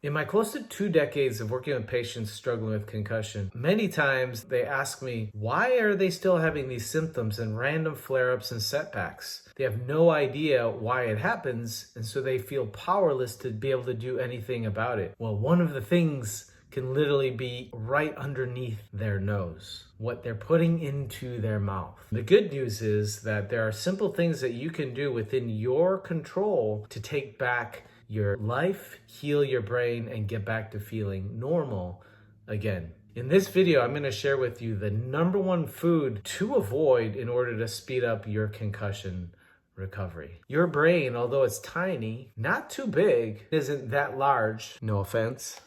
In my close to 2 decades of working with patients struggling with concussion, many times they ask me, why are they still having these symptoms and random flare-ups and setbacks? They have no idea why it happens, and so they feel powerless to be able to do anything about it. Well, one of the things can literally be right underneath their nose, what they're putting into their mouth. The good news is that there are simple things that you can do within your control to take back your life, heal your brain, and get back to feeling normal again. In this video, I'm going to share with you the number one food to avoid in order to speed up your concussion recovery. Your brain, although it's tiny, not too big, isn't that large. No offense.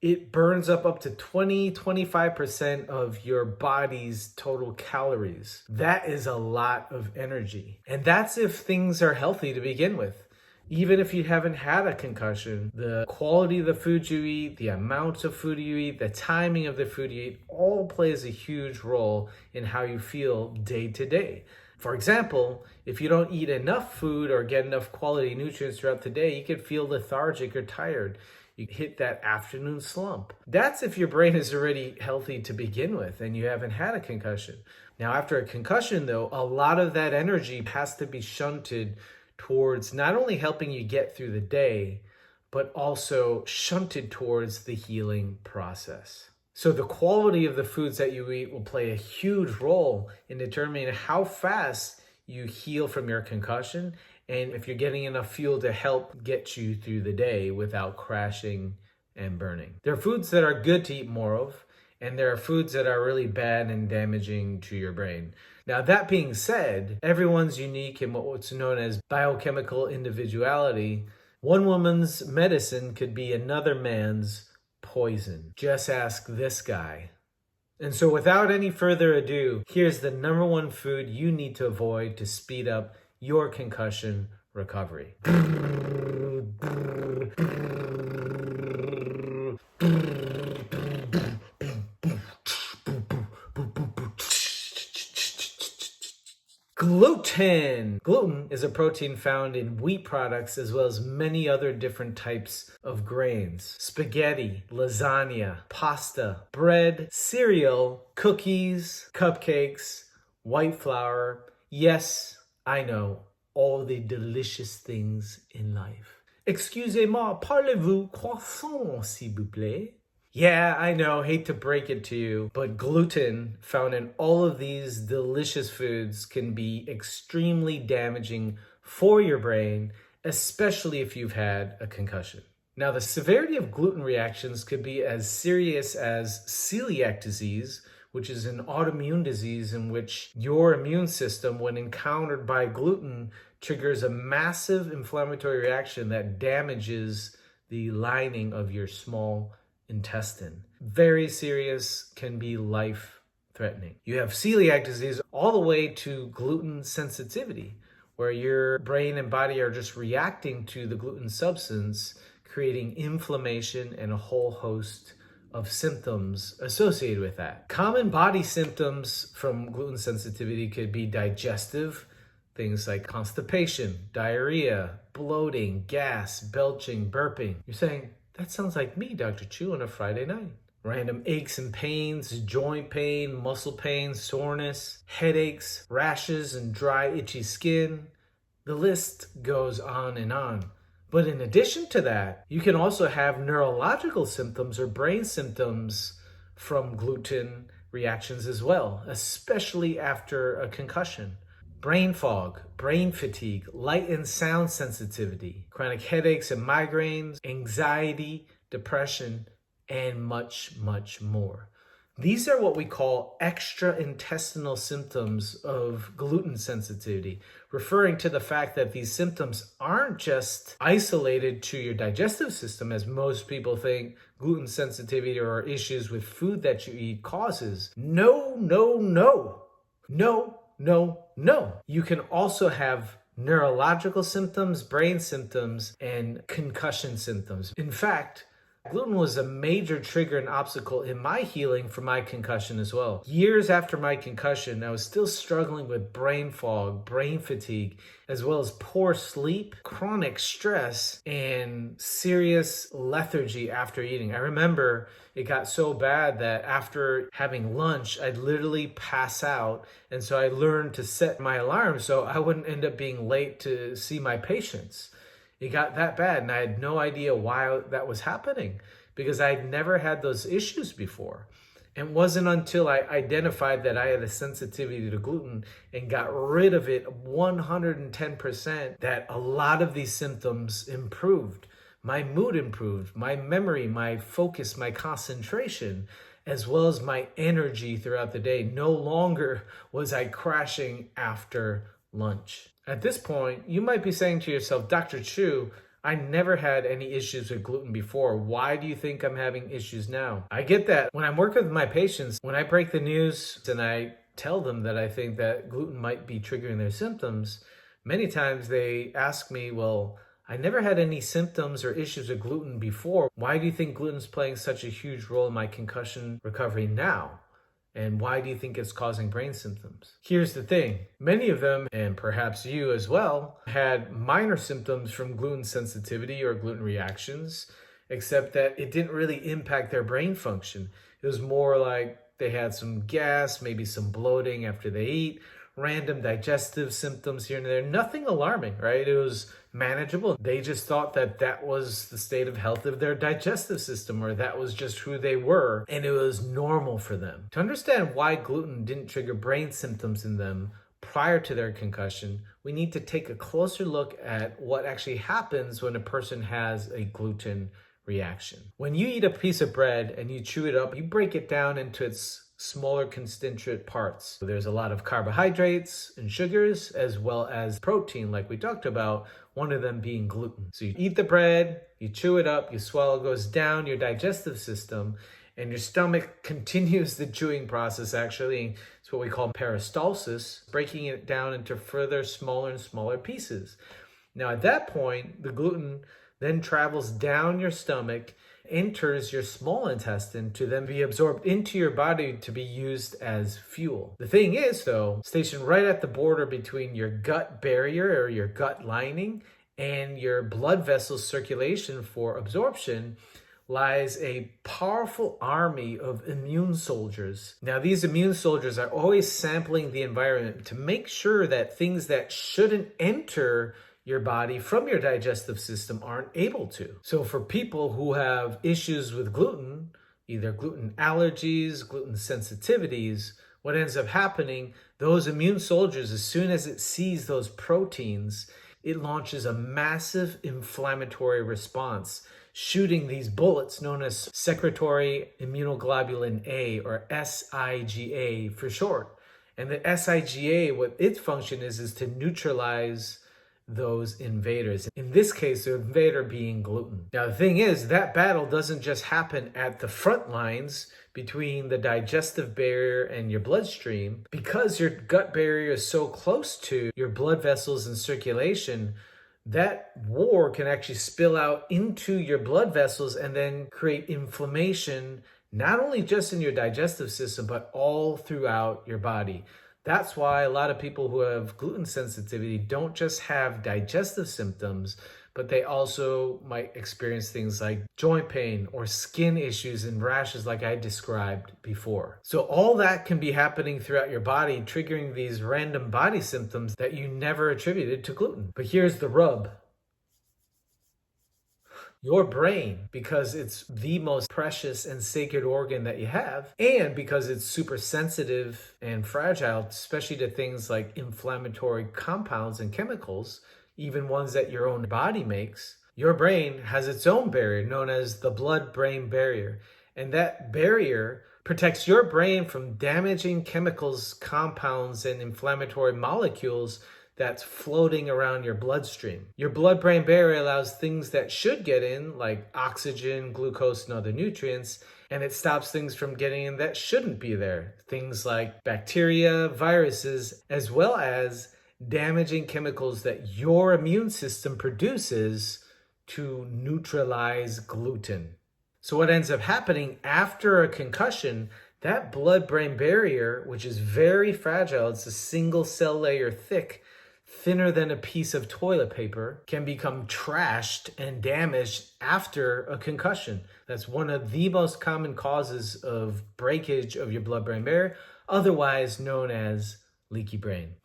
It burns up to 20-25% of your body's total calories. That is a lot of energy. And that's if things are healthy to begin with. Even if you haven't had a concussion, the quality of the food you eat, the amount of food you eat, the timing of the food you eat, all plays a huge role in how you feel day to day. For example, if you don't eat enough food or get enough quality nutrients throughout the day, you could feel lethargic or tired. You hit that afternoon slump. That's if your brain is already healthy to begin with and you haven't had a concussion. Now, after a concussion, though, a lot of that energy has to be shunted towards not only helping you get through the day, but also shunted towards the healing process. So the quality of the foods that you eat will play a huge role in determining how fast you heal from your concussion and if you're getting enough fuel to help get you through the day without crashing and burning. There are foods that are good to eat more of, and there are foods that are really bad and damaging to your brain. Now, that being said, everyone's unique in what's known as biochemical individuality. One woman's medicine could be another man's poison. Just ask this guy. And so without any further ado, here's the number one food you need to avoid to speed up your concussion recovery. Gluten! Gluten is a protein found in wheat products as well as many other different types of grains. Spaghetti, lasagna, pasta, bread, cereal, cookies, cupcakes, white flour. Yes, I know, all the delicious things in life. Excusez-moi, parlez-vous croissant, s'il vous plaît? Yeah, I know, hate to break it to you, but gluten found in all of these delicious foods can be extremely damaging for your brain, especially if you've had a concussion. Now, the severity of gluten reactions could be as serious as celiac disease, which is an autoimmune disease in which your immune system, when encountered by gluten, triggers a massive inflammatory reaction that damages the lining of your small intestine. Very serious, can be life-threatening. You have celiac disease all the way to gluten sensitivity, where your brain and body are just reacting to the gluten substance, creating inflammation and a whole host of symptoms associated with that. Common body symptoms from gluten sensitivity could be digestive, things like constipation, diarrhea, bloating, gas, belching, burping. You're saying, that sounds like me, Dr. Chiu, on a Friday night. Random aches and pains, joint pain, muscle pain, soreness, headaches, rashes, and dry, itchy skin. The list goes on and on. But in addition to that, you can also have neurological symptoms or brain symptoms from gluten reactions as well, especially after a concussion. Brain fog, brain fatigue, light and sound sensitivity, chronic headaches and migraines, anxiety, depression, and much, much more. These are what we call extra-intestinal symptoms of gluten sensitivity, referring to the fact that these symptoms aren't just isolated to your digestive system, as most people think gluten sensitivity or issues with food that you eat causes. No. You can also have neurological symptoms, brain symptoms, and concussion symptoms. In fact, Gluten was a major trigger and obstacle in my healing for my concussion as well. Years after my concussion, I was still struggling with brain fog, brain fatigue, as well as poor sleep, chronic stress, and serious lethargy after eating. I remember it got so bad that after having lunch, I'd literally pass out. And so I learned to set my alarm so I wouldn't end up being late to see my patients. It got that bad, and I had no idea why that was happening because I'd never had those issues before. It wasn't until I identified that I had a sensitivity to gluten and got rid of it 110% that a lot of these symptoms improved. My mood improved, my memory, my focus, my concentration, as well as my energy throughout the day. No longer was I crashing after lunch. At this point, you might be saying to yourself, Dr. Chiu, I never had any issues with gluten before. Why do you think I'm having issues now? I get that. When I'm working with my patients, when I break the news and I tell them that I think that gluten might be triggering their symptoms, many times they ask me, well, I never had any symptoms or issues with gluten before. Why do you think gluten's playing such a huge role in my concussion recovery now? And why do you think it's causing brain symptoms? Here's the thing. Many of them, and perhaps you as well, had minor symptoms from gluten sensitivity or gluten reactions, except that it didn't really impact their brain function. It was more like they had some gas, maybe some bloating after they eat, random digestive symptoms here and there. Nothing alarming, right? It was manageable. They just thought that that was the state of health of their digestive system, or that was just who they were, and it was normal for them. To understand why gluten didn't trigger brain symptoms in them prior to their concussion, we need to take a closer look at what actually happens when a person has a gluten reaction. When you eat a piece of bread and you chew it up, you break it down into its smaller constituent parts. So there's a lot of carbohydrates and sugars, as well as protein, like we talked about, one of them being gluten. So you eat the bread, you chew it up, you swallow, it goes down your digestive system, and your stomach continues the chewing process actually. It's what we call peristalsis, breaking it down into further smaller and smaller pieces. Now at that point, the gluten then travels down your stomach, enters your small intestine to then be absorbed into your body to be used as fuel. The thing is, though, stationed right at the border between your gut barrier or your gut lining and your blood vessel circulation for absorption lies a powerful army of immune soldiers. Now, these immune soldiers are always sampling the environment to make sure that things that shouldn't enter your body from your digestive system aren't able to. So for people who have issues with gluten, either gluten allergies, gluten sensitivities, what ends up happening, those immune soldiers, as soon as it sees those proteins, it launches a massive inflammatory response, shooting these bullets known as secretory immunoglobulin A, or SIGA for short. And the SIGA, what its function is to neutralize those invaders. In this case, the invader being gluten. Now, the thing is, that battle doesn't just happen at the front lines between the digestive barrier and your bloodstream. Because your gut barrier is so close to your blood vessels and circulation, that war can actually spill out into your blood vessels and then create inflammation, not only just in your digestive system, but all throughout your body. That's why a lot of people who have gluten sensitivity don't just have digestive symptoms, but they also might experience things like joint pain or skin issues and rashes like I described before. So all that can be happening throughout your body, triggering these random body symptoms that you never attributed to gluten. But here's the rub. Your brain, because it's the most precious and sacred organ that you have, and because it's super sensitive and fragile, especially to things like inflammatory compounds and chemicals, even ones that your own body makes, your brain has its own barrier known as the blood-brain barrier. And that barrier protects your brain from damaging chemicals, compounds, and inflammatory molecules that's floating around your bloodstream. Your blood-brain barrier allows things that should get in, like oxygen, glucose, and other nutrients, and it stops things from getting in that shouldn't be there. Things like bacteria, viruses, as well as damaging chemicals that your immune system produces to neutralize gluten. So what ends up happening after a concussion, that blood-brain barrier, which is very fragile, it's a single cell layer thick, thinner than a piece of toilet paper, can become trashed and damaged after a concussion. That's one of the most common causes of breakage of your blood-brain barrier, otherwise known as leaky brain.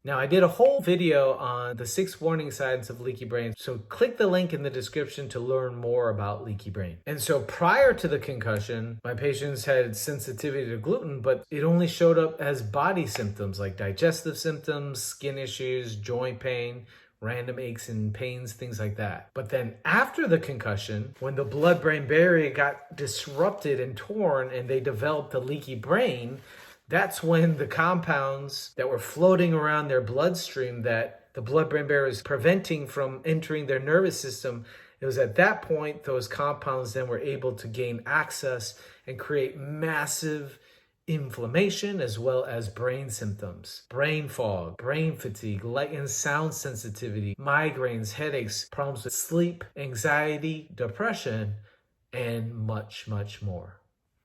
Now, I did a whole video on the 6 warning signs of leaky brain, so click the link in the description to learn more about leaky brain. And so prior to the concussion, my patients had sensitivity to gluten, but it only showed up as body symptoms like digestive symptoms, skin issues, joint pain, random aches and pains, things like that. But then after the concussion, when the blood-brain barrier got disrupted and torn and they developed a leaky brain, that's when the compounds that were floating around their bloodstream that the blood-brain barrier is preventing from entering their nervous system, it was at that point those compounds then were able to gain access and create massive inflammation as well as brain symptoms, brain fog, brain fatigue, light and sound sensitivity, migraines, headaches, problems with sleep, anxiety, depression, and much, much more.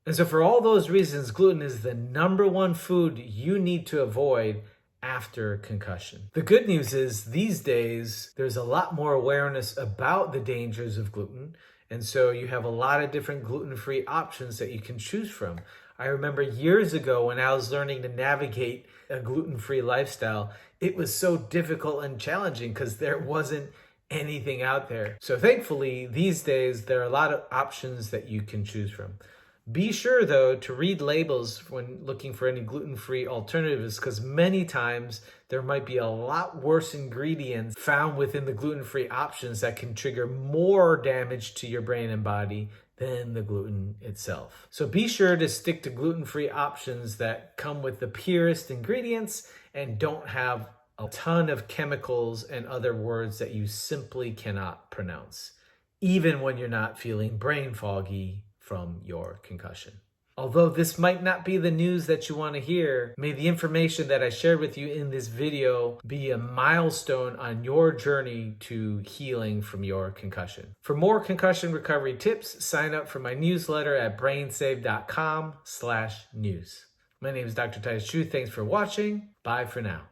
And so for all those reasons, gluten is the #1 food you need to avoid after concussion. The good news is these days, there's a lot more awareness about the dangers of gluten. And so you have a lot of different gluten-free options that you can choose from. I remember years ago when I was learning to navigate a gluten-free lifestyle, it was so difficult and challenging because there wasn't anything out there. So thankfully, these days, there are a lot of options that you can choose from. Be sure, though, to read labels when looking for any gluten-free alternatives because many times there might be a lot worse ingredients found within the gluten-free options that can trigger more damage to your brain and body than the gluten itself. So be sure to stick to gluten-free options that come with the purest ingredients and don't have a ton of chemicals and other words that you simply cannot pronounce, even when you're not feeling brain foggy from your concussion. Although this might not be the news that you want to hear, may the information that I shared with you in this video be a milestone on your journey to healing from your concussion. For more concussion recovery tips, sign up for my newsletter at brainsave.com/news. My name is Dr. Titus Chiu. Thanks for watching. Bye for now.